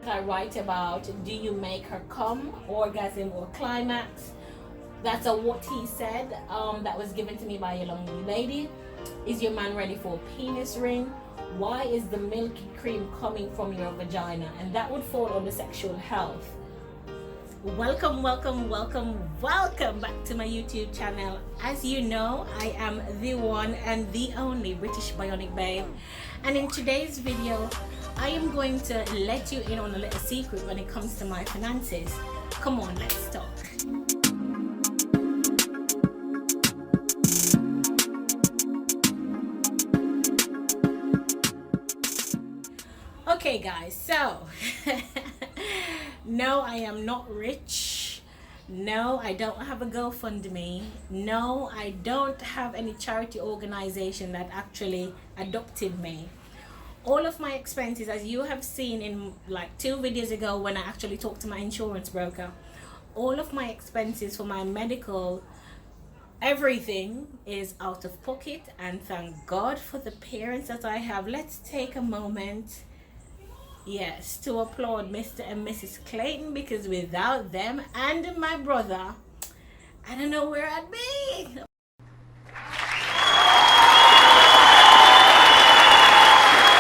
I write about, do you make her come, orgasm, or climax? That's a what he said that was given to me by a young lady. Is your man ready for a penis ring? Why is the milky cream coming from your vagina? And that would fall under sexual health. Welcome back to my YouTube channel. As you know, I am the one and the only British Bionic babe, and in today's video I am going to let you in on a little secret when it comes to my finances. Come on, let's talk. Okay guys, so no, I am not rich. No, I don't have a GoFundMe. No, I don't have any charity organization that actually adopted me. All of my expenses, as you have seen in like 2 videos ago when I actually talked to my insurance broker, all of my expenses for my medical, everything is out of pocket, and thank God for the parents that I have. Let's take a moment, yes, to applaud Mr. and Mrs. Clayton, because without them and my brother, I don't know where I'd be.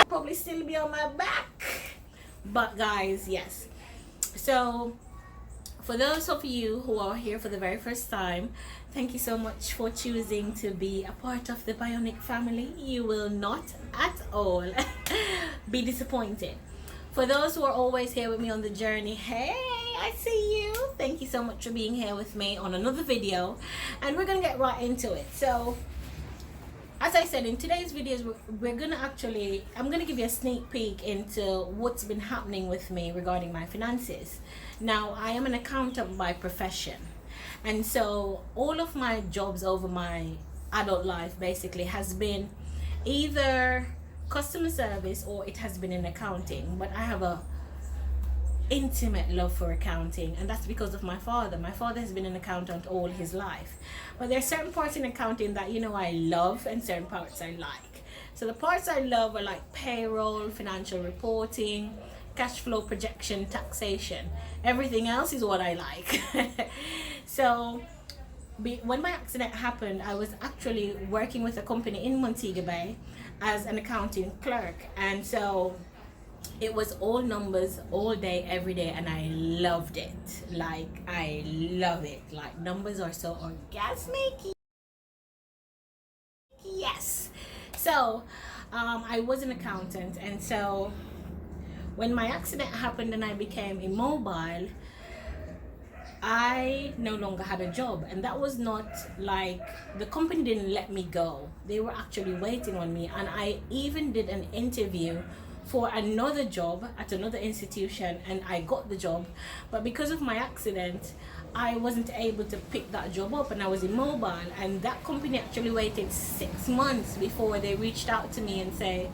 Probably still be on my back. But guys, yes. So for those of you who are here for the very first time, thank you so much for choosing to be a part of the Bionic family. You will not at all be disappointed. For those who are always here with me on the journey, hey, I see you. Thank you so much for being here with me on another video, and we're gonna get right into it. So as I said, in today's videos, I'm gonna give you a sneak peek into what's been happening with me regarding my finances. Now, I am an accountant by profession, and so all of my jobs over my adult life basically has been either customer service or it has been in accounting. But I have a intimate love for accounting, and that's because of my father. My father has been an accountant all his life, but there are certain parts in accounting that I love, and certain parts I like. So the parts I love are like payroll, financial reporting, cash flow projection, taxation. Everything else is what I like. So when my accident happened, I was actually working with a company in Montego Bay as an accounting clerk, and so it was all numbers all day, every day, and I loved it. Like, I love it. Like, numbers are so orgasmic. Yes. So I was an accountant, and so when my accident happened and I became immobile, I no longer had a job. And that was not like, the company didn't let me go. They were actually waiting on me, and I even did an interview for another job at another institution, and I got the job. But because of my accident, I wasn't able to pick that job up, and I was immobile. And that company actually waited 6 months before they reached out to me and say,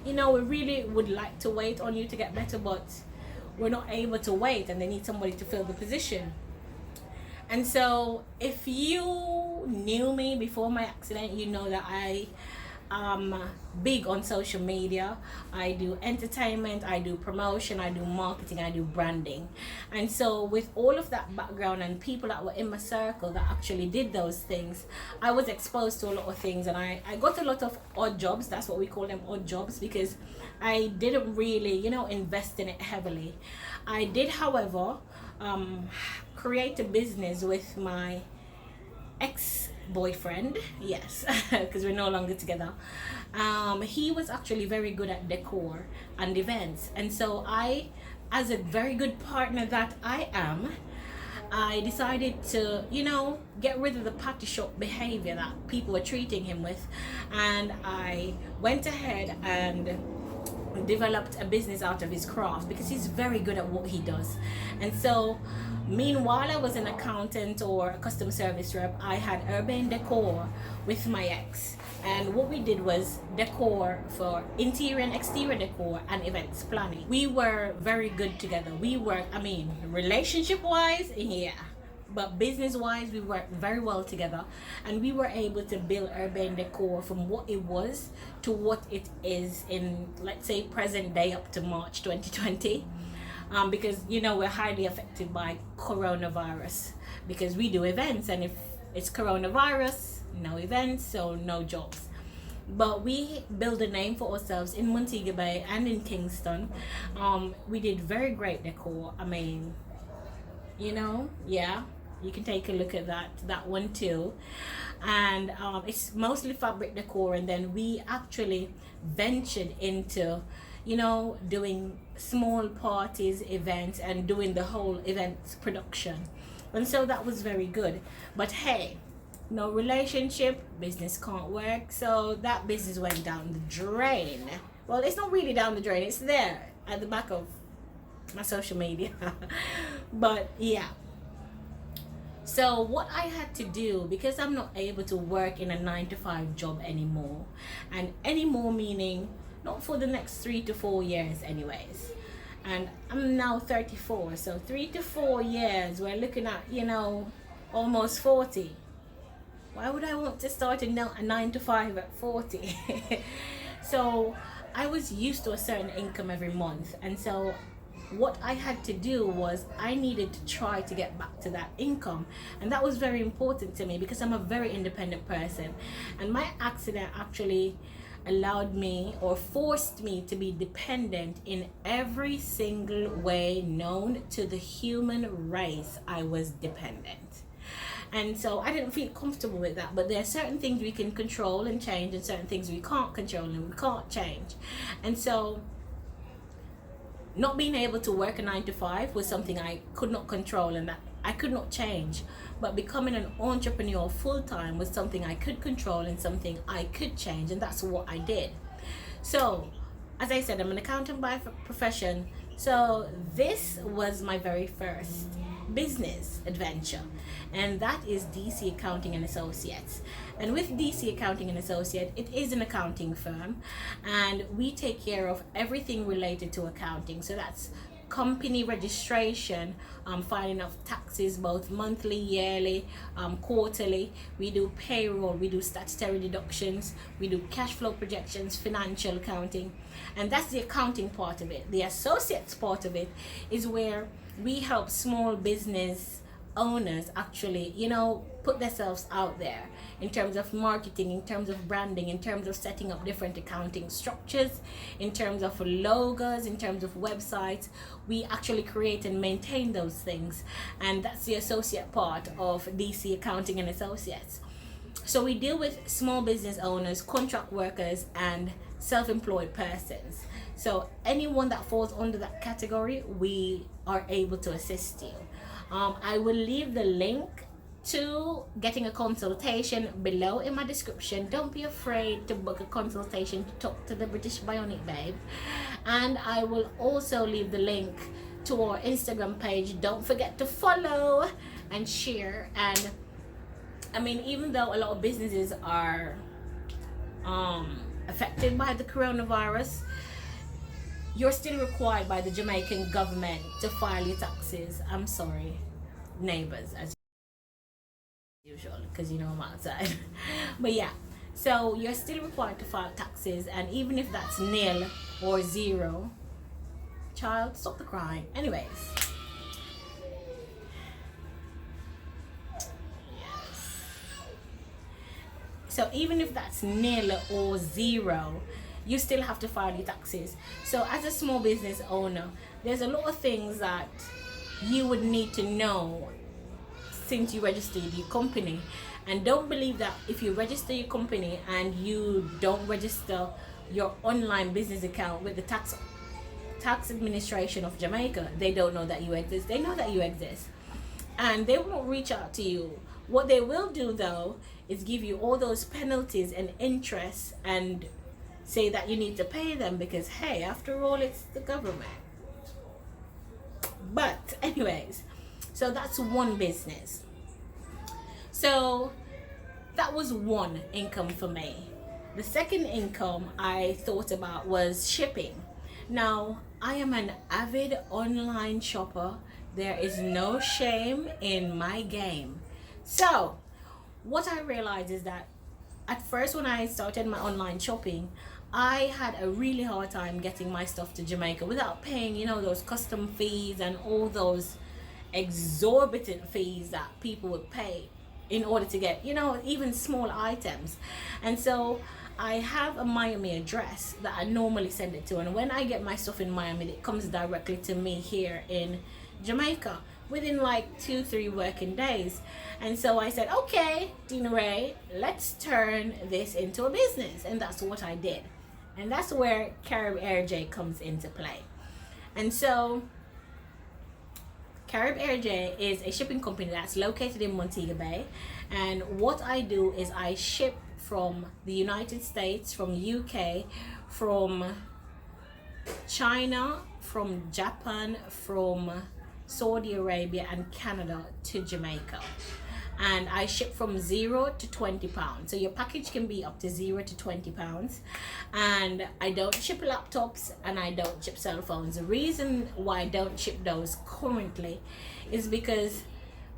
we really would like to wait on you to get better, but we're not able to wait, and they need somebody to fill the position. And so if you knew me before my accident, you know that I am big on social media. I do entertainment, I do promotion, I do marketing, I do branding. And so with all of that background and people that were in my circle that actually did those things, I was exposed to a lot of things, and I got a lot of odd jobs. That's what we call them, odd jobs, because I didn't really invest in it heavily. I did, however, create a business with my ex-boyfriend, yes, because we're no longer together. He was actually very good at decor and events, and so I, as a very good partner that I am, I decided to get rid of the party shop behavior that people were treating him with, and I went ahead and developed a business out of his craft, because he's very good at what he does. And so meanwhile I was an accountant or a customer service rep, I had urban decor with my ex, and what we did was decor for interior and exterior decor and events planning. We were very good together. We were, relationship wise, yeah, but business wise we worked very well together, and we were able to build urban decor from what it was to what it is in, let's say, present day up to March 2020. because you know we're highly affected by coronavirus because we do events, and if it's coronavirus, no events, so no jobs. But we built a name for ourselves in Montego Bay and in Kingston. We did very great decor. I mean, you know, yeah, you can take a look at that one too. And it's mostly fabric decor, and then we actually ventured into, you know, doing small parties, events, and doing the whole events production. And so that was very good. But hey, no relationship, business can't work, so that business went down the drain. Well, it's not really down the drain, it's there at the back of my social media. But yeah, so what I had to do, because I'm not able to work in a 9 to 5 job anymore, and anymore meaning not for the next 3 to 4 years anyways, and I'm now 34, so 3 to 4 years we're looking at, you know, almost 40. Why would I want to start a 9 to 5 at 40? So I was used to a certain income every month, and so what I had to do was I needed to try to get back to that income, and that was very important to me because I'm a very independent person, and my accident actually allowed me or forced me to be dependent in every single way known to the human race. I was dependent. And so I didn't feel comfortable with that. But there are certain things we can control and change, and certain things we can't control and we can't change. And so not being able to work a 9 to 5 was something I could not control and that I could not change. But becoming an entrepreneur full-time was something I could control and something I could change, and that's what I did. So as I said, I'm an accountant by profession. So this was my very first business adventure, and that is DC Accounting and Associates. And with DC Accounting and Associates, it is an accounting firm, and we take care of everything related to accounting. So that's company registration, filing of taxes, both monthly, yearly, quarterly. We do payroll, we do statutory deductions, we do cash flow projections, financial accounting, and that's the accounting part of it. The associates part of it is where we help small business owners actually, you know, put themselves out there in terms of marketing, in terms of branding, in terms of setting up different accounting structures, in terms of logos, in terms of websites. We actually create and maintain those things, and that's the associate part of DC Accounting and Associates. So we deal with small business owners, contract workers, and self-employed persons. So anyone that falls under that category, we are able to assist you. I will leave the link to getting a consultation below in my description. Don't be afraid to book a consultation to talk to the British Bionic babe. And I will also leave the link to our Instagram page. Don't forget to follow and share. And I mean, even though a lot of businesses are affected by the coronavirus, you're still required by the Jamaican government to file your taxes. I'm sorry, neighbors, as usual, because you know I'm outside. But yeah, so you're still required to file taxes, and even if that's nil or zero, child, stop the crying. Anyways, yes. So even if that's nil or zero, you still have to file your taxes. So as a small business owner, there's a lot of things that you would need to know since you registered your company. And don't believe that if you register your company and you don't register your online business account with the tax administration of Jamaica, they don't know that you exist. They know that you exist, and they won't reach out to you. What they will do though is give you all those penalties and interest and say that you need to pay them because, hey, after all, it's the government. But anyways, so that's one business. So that was one income for me. The second income I thought about was shipping. Now, I am an avid online shopper. There is no shame in my game. So what I realized is that at first when I started my online shopping, I had a really hard time getting my stuff to Jamaica without paying, you know, those custom fees and all those exorbitant fees that people would pay in order to get, you know, even small items. And so I have a Miami address that I normally send it to, and when I get my stuff in Miami, it comes directly to me here in Jamaica within like 2-3 working days. And so I said, okay, deana-rae, let's turn this into a business. And that's what I did. And that's where CARIB comes into play. And so CARIB is a shipping company that's located in Montego Bay. And what I do is I ship from the United States, from UK, from China, from Japan, from Saudi Arabia and Canada to Jamaica. And I ship from 0 to 20 pounds. So your package can be up to 0 to 20 pounds. And I don't ship laptops and I don't ship cell phones. The reason why I don't ship those currently is because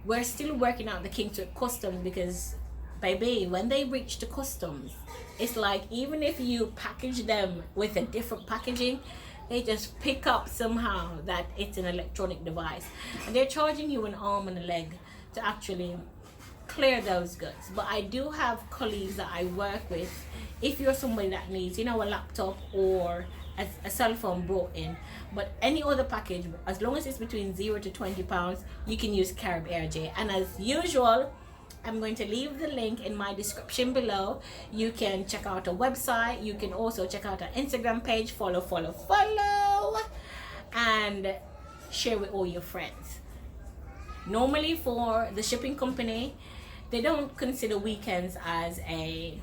we're still working out the kinks with customs, because baby, when they reach the customs, it's like even if you package them with a different packaging, they just pick up somehow that it's an electronic device, and they're charging you an arm and a leg to actually clear those goods. But I do have colleagues that I work with. If you're somebody that needs, you know, a laptop or a cell phone brought in, but any other package, as long as it's between 0 to 20 pounds, you can use CARIB. And as usual, I'm going to leave the link in my description below. You can check out our website. You can also check out our Instagram page. Follow, and share with all your friends. Normally for the shipping company, they don't consider weekends as a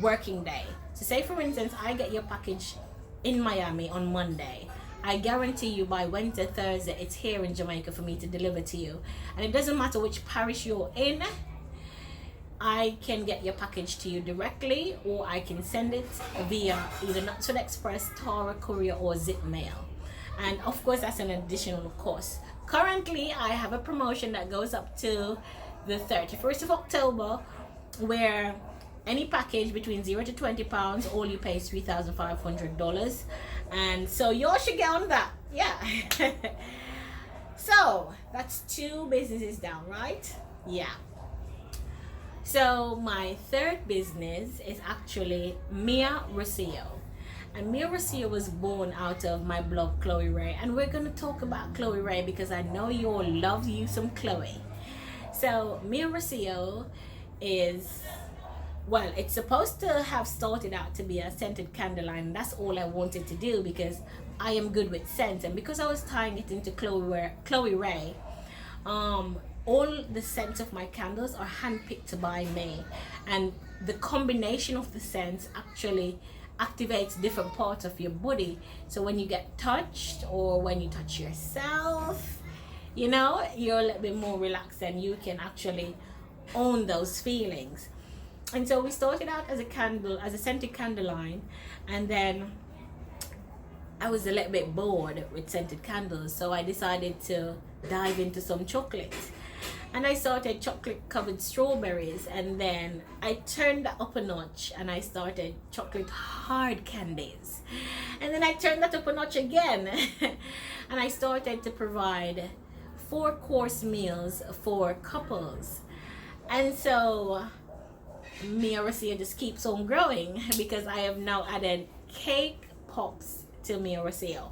working day. So say for instance, I get your package in Miami on Monday. I guarantee you by Wednesday, Thursday, it's here in Jamaica for me to deliver to you. And it doesn't matter which parish you're in, I can get your package to you directly, or I can send it via either Knoxford Express, Tara Courier, or Zip Mail. And of course, that's an additional cost. Currently, I have a promotion that goes up to the 31st of October, where any package between 0 to 20 pounds, all you pay is $3,500. And so y'all should get on that. Yeah. So that's 2 businesses down, right? Yeah. So my third business is actually MIA-ROCIO. And MIA-ROCIO was born out of my blog Khloe-Rae. And we're going to talk about Khloe-Rae because I know you all love you some Khloe. So MIA-ROCIO is, well, it's supposed to have started out to be a scented candle line. That's all I wanted to do because I am good with scents, and because I was tying it into Khloe-Rae, all the scents of my candles are handpicked by me, and the combination of the scents actually activates different parts of your body. So when you get touched or when you touch yourself, you know, you're a little bit more relaxed and you can actually own those feelings. And so we started out as a scented candle line, and then I was a little bit bored with scented candles, so I decided to dive into some chocolates. And I started chocolate covered strawberries, and then I turned that up a notch and I started chocolate hard candies. And then I turned that up a notch again and I started to provide 4-course meals for couples. And so MIA-ROCIO just keeps on growing because I have now added cake pops to MIA-ROCIO.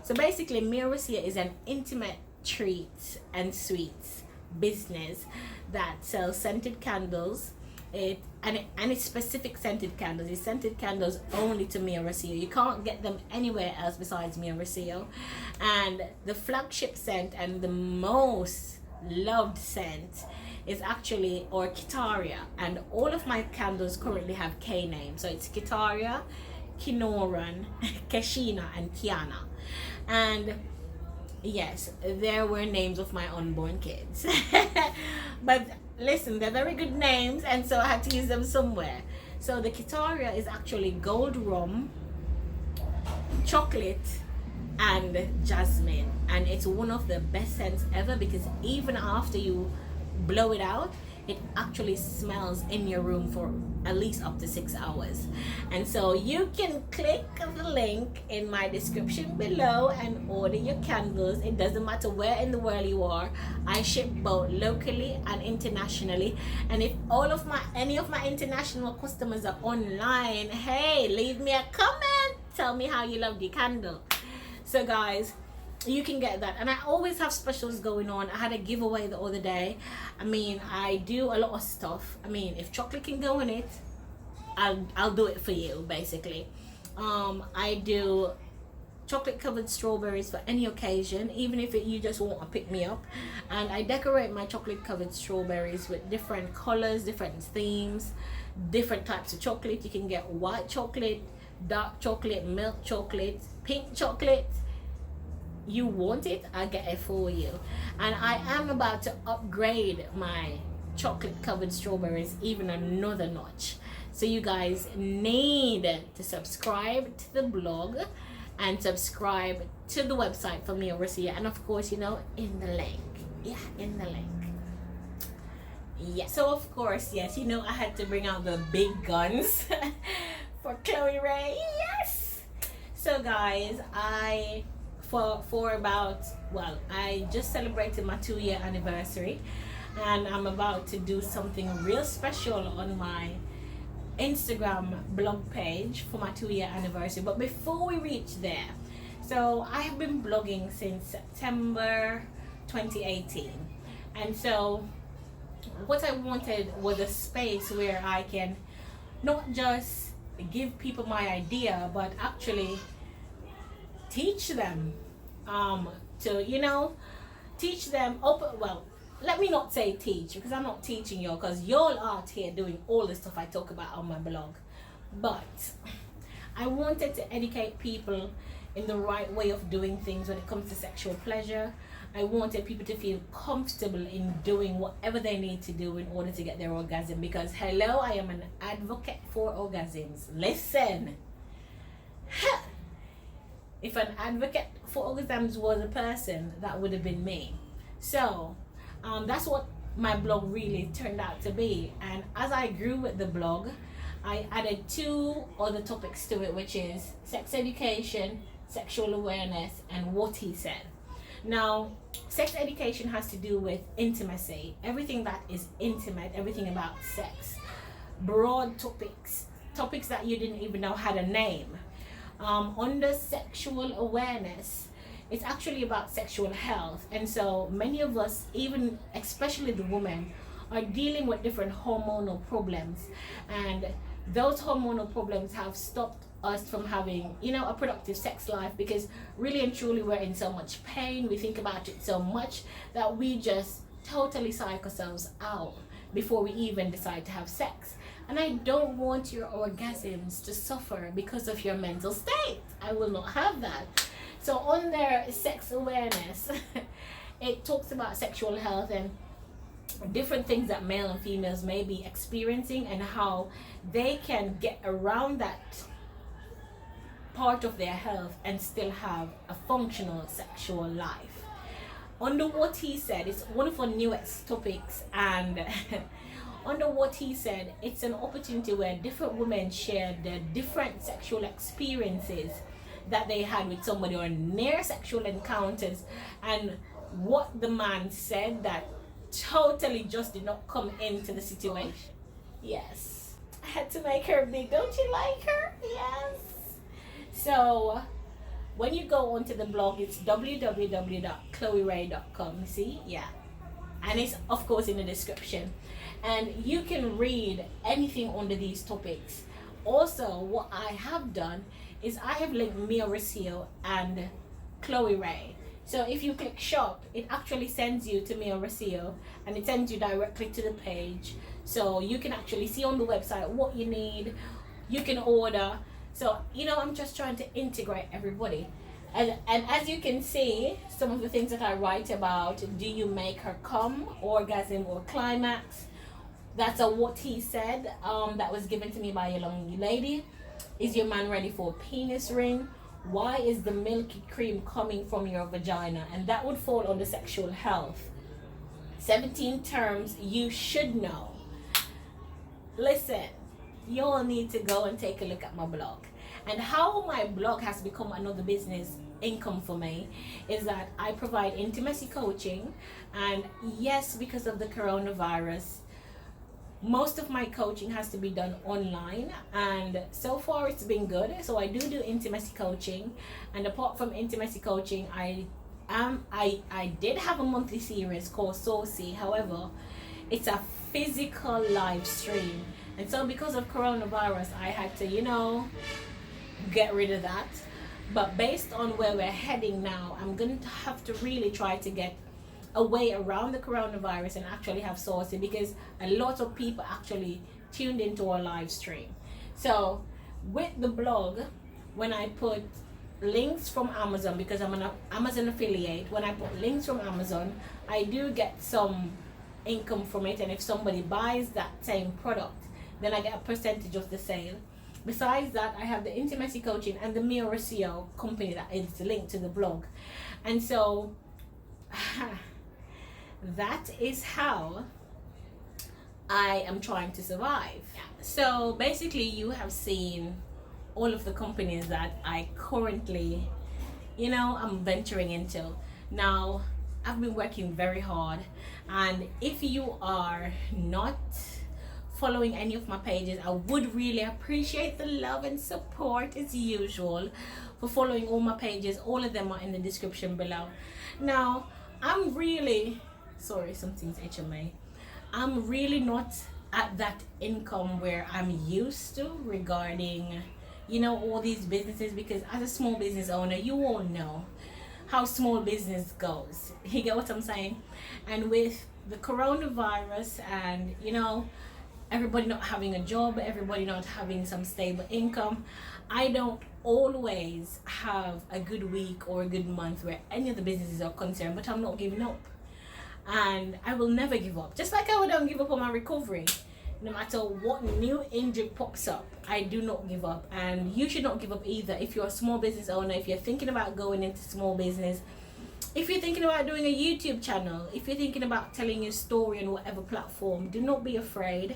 So basically MIA-ROCIO is an intimate treats and sweets business that sells scented candles. It's specific scented candles. It's scented candles only to MIA-ROCIO. You can't get them anywhere else besides MIA-ROCIO. And the flagship scent and the most loved scent is actually Orchitaria, and all of my candles currently have K names. So it's Kitaria, Kinoran, Keshina, and Kiana. And yes, there were names of my unborn kids. But listen, they're very good names, and so I had to use them somewhere. So the Kitaria is actually gold rum, chocolate, and jasmine. And it's one of the best scents ever because even after you blow it out, it actually smells in your room for at least up to 6 hours. And so you can click the link in my description below and order your candles. It doesn't matter where in the world you are. I ship both locally and internationally. And if any of my international customers are online, hey, leave me a comment, tell me how you love the candle. So guys, you can get that. And I always have specials going on. I had a giveaway the other day. I mean, I do a lot of stuff. I mean, if chocolate can go in it, I'll do it for you, basically. I do chocolate covered strawberries for any occasion, even if you just want to pick me up. And I decorate my chocolate covered strawberries with different colors, different themes, different types of chocolate. You can get white chocolate, dark chocolate, milk chocolate, pink chocolate. You want it, I get it for you. And I am about to upgrade my chocolate covered strawberries even another notch. So you guys need to subscribe to the blog and subscribe to the website for MIA-ROCIO, and of course, you know, in the link. Yeah, in the link. Yeah. So of course, yes, you know, I had to bring out the big guns for Khloe-Rae. Yes. So guys, I just celebrated my 2-year anniversary, and I'm about to do something real special on my Instagram blog page for my 2-year anniversary. But before we reach there, so I have been blogging since September 2018, and so what I wanted was a space where I can not just give people my idea, but actually teach them, teach them let me not say teach, because I'm not teaching y'all, because y'all out here doing all the stuff I talk about on my blog. But I wanted to educate people in the right way of doing things when it comes to sexual pleasure. I wanted people to feel comfortable in doing whatever they need to do in order to get their orgasm, because hello, I am an advocate for orgasms. Listen. If an advocate for orgasms was a person, that would have been me. So that's what my blog really turned out to be. And as I grew with the blog, I added 2 other topics to it, which is sex education, sexual awareness, and what he said. Now, sex education has to do with intimacy, everything that is intimate, everything about sex, broad topics that you didn't even know had a name. Under sexual awareness, it's actually about sexual health. And so many of us, even especially the women, are dealing with different hormonal problems, and those hormonal problems have stopped us from having, a productive sex life, because really and truly we're in so much pain. We think about it so much that we just totally psych ourselves out before we even decide to have sex. And I don't want your orgasms to suffer because of your mental state. I will not have that. So on their sex awareness, it talks about sexual health and different things that male and females may be experiencing, and how they can get around that part of their health and still have a functional sexual life. Under what he said, it's one of our newest topics, and under what he said, it's an opportunity where different women share their different sexual experiences that they had with somebody, or near sexual encounters, and what the man said that totally just did not come into the situation. Yes, I had to make her big. Don't you like her? Yes. So when you go onto the blog, it's www.khloe-rae.com. See? Yeah. And it's of course in the description, and you can read anything under these topics. Also, what I have done is I have linked MIA-ROCIO and Khloe-Rae. So if you click shop, it actually sends you to MIA-ROCIO, and it sends you directly to the page. So you can actually see on the website what you need. You can order. So, I'm just trying to integrate everybody. And as you can see, some of the things that I write about: do you make her come, orgasm, or climax? That's a what he said that was given to me by a young lady. Is your man ready for a penis ring? Why is the milky cream coming from your vagina? And that would fall under sexual health. 17 terms you should know. Listen, you all need to go and take a look at my blog. And how my blog has become another business income for me is that I provide intimacy coaching. And yes, because of the coronavirus, most of my coaching has to be done online, and so far it's been good. So I do intimacy coaching, and apart from intimacy coaching, I did have a monthly series called Saucy. However, it's a physical live stream, and so because of coronavirus I had to get rid of that. But based on where we're heading now, I'm going to have to really try to get a way around the coronavirus and actually have Saucy, because a lot of people actually tuned into our live stream. So with the blog, when I put links from Amazon, because I'm an Amazon affiliate, when I put links from Amazon, I do get some income from it, and if somebody buys that same product, then I get a percentage of the sale. Besides that, I have the intimacy coaching and the MIA-ROCIO company that is linked to the blog. And so that is how I am trying to survive. So basically, you have seen all of the companies that I currently I'm venturing into. Now I've been working very hard, and if you are not following any of my pages, I would really appreciate the love and support as usual for following all my pages. All of them are in the description below. Now I'm really sorry, something's itching me. I'm really not at that income where I'm used to regarding all these businesses, because as a small business owner, you all know how small business goes. You get what I'm saying? And with the coronavirus and everybody not having a job, everybody not having some stable income, I don't always have a good week or a good month where any of the businesses are concerned, but I'm not giving up. And I will never give up. Just like I don't give up on my recovery. No matter what new injury pops up, I do not give up. And you should not give up either. If you're a small business owner, if you're thinking about going into small business, if you're thinking about doing a YouTube channel, if you're thinking about telling your story on whatever platform, do not be afraid.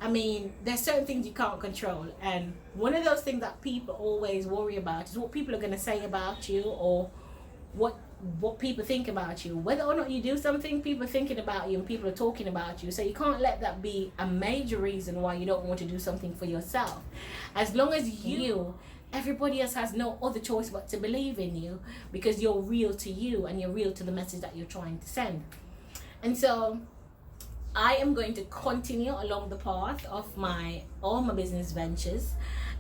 I mean, there's certain things you can't control, and one of those things that people always worry about is what people are going to say about you, or what people think about you. Whether or not you do something, people are thinking about you and people are talking about you. So you can't let that be a major reason why you don't want to do something for yourself. As long as everybody else has no other choice but to believe in you, because you're real to you and you're real to the message that you're trying to send. And so I am going to continue along the path of all my business ventures,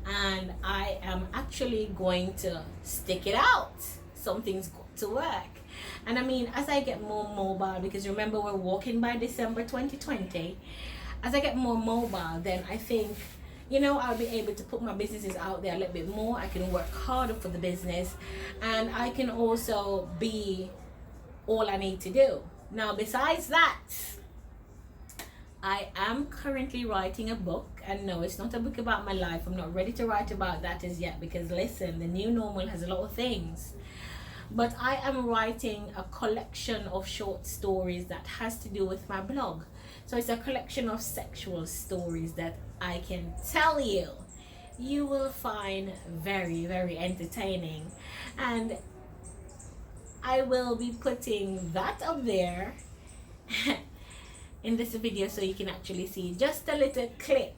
and I am actually going to stick it out. Something's got to work. And I mean, as I get more mobile, because remember we're walking by December 2020, as I get more mobile, then I think I'll be able to put my businesses out there a little bit more. I can work harder for the business, and I can also be all I need to do. Now, besides that, I am currently writing a book, and no, it's not a book about my life. I'm not ready to write about that as yet, because listen, the new normal has a lot of things. But I am writing a collection of short stories that has to do with my blog. So it's a collection of sexual stories that I can tell you will find very, very entertaining. And I will be putting that up there in this video, so you can actually see just a little clip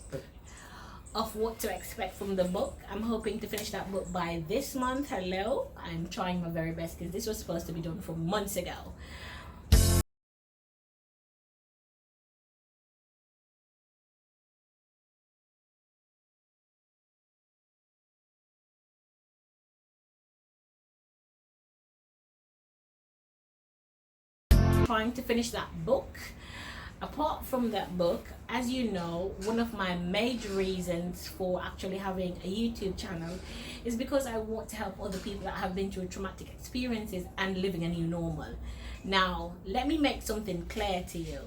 of what to expect from the book. I'm hoping to finish that book by this month. Hello, I'm trying my very best, because this was supposed to be done from months ago. Trying to finish that book. Apart from that book, as you know, one of my major reasons for actually having a YouTube channel is because I want to help other people that have been through traumatic experiences and living a new normal. Now, let me make something clear to you.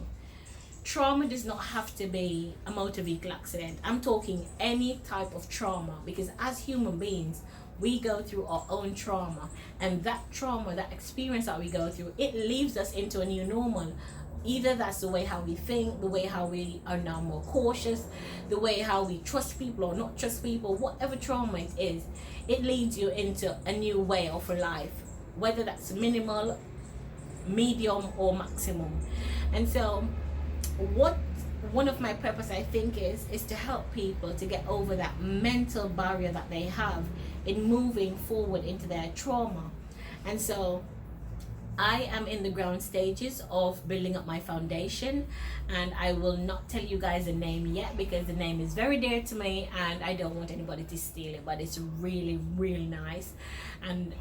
Trauma does not have to be a motor vehicle accident. I'm talking any type of trauma, because as human beings, we go through our own trauma, and that trauma, that experience that we go through, it leaves us into a new normal. either that's the way how we think, the way how we are now more cautious, the way how we trust people or not trust people, whatever trauma it is, it leads you into a new way of life, whether that's minimal, medium, or maximum. And so what one of my purpose, I think, is to help people to get over that mental barrier that they have in moving forward into their trauma. And so I am in the ground stages of building up my foundation, and I will not tell you guys the name yet because the name is very dear to me and I don't want anybody to steal it, but it's really, really nice. And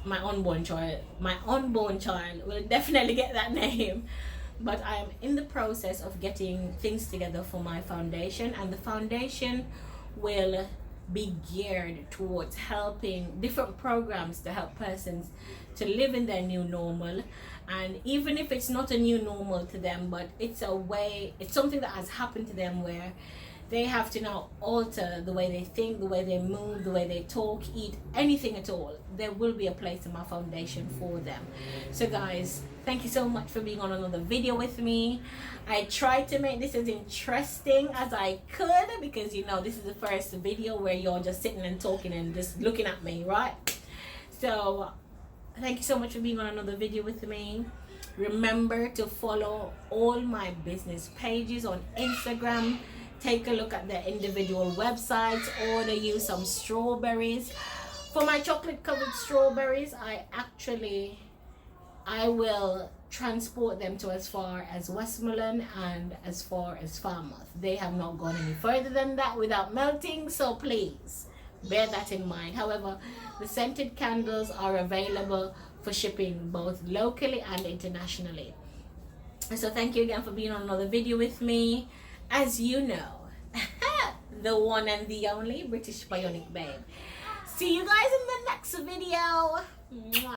my unborn child will definitely get that name. But I am in the process of getting things together for my foundation, and the foundation will be geared towards helping different programs to help persons to live in their new normal. And even if it's not a new normal to them, but it's something that has happened to them where they have to now alter the way they think, the way they move, the way they talk, eat, anything at all. There will be a place in my foundation for them. So guys, thank you so much for being on another video with me. I tried to make this as interesting as I could because this is the first video where you're just sitting and talking and just looking at me, right? So thank you so much for being on another video with me. Remember to follow all my business pages on Instagram. Take a look at their individual websites. Order you some strawberries. For my chocolate covered strawberries, I will transport them to as far as Westmoreland and as far as Falmouth. They have not gone any further than that without melting, so please bear that in mind. However, the scented candles are available for shipping both locally and internationally. And so thank you again for being on another video with me. As you know, the one and the only British Bionic Babe. See you guys in the next video.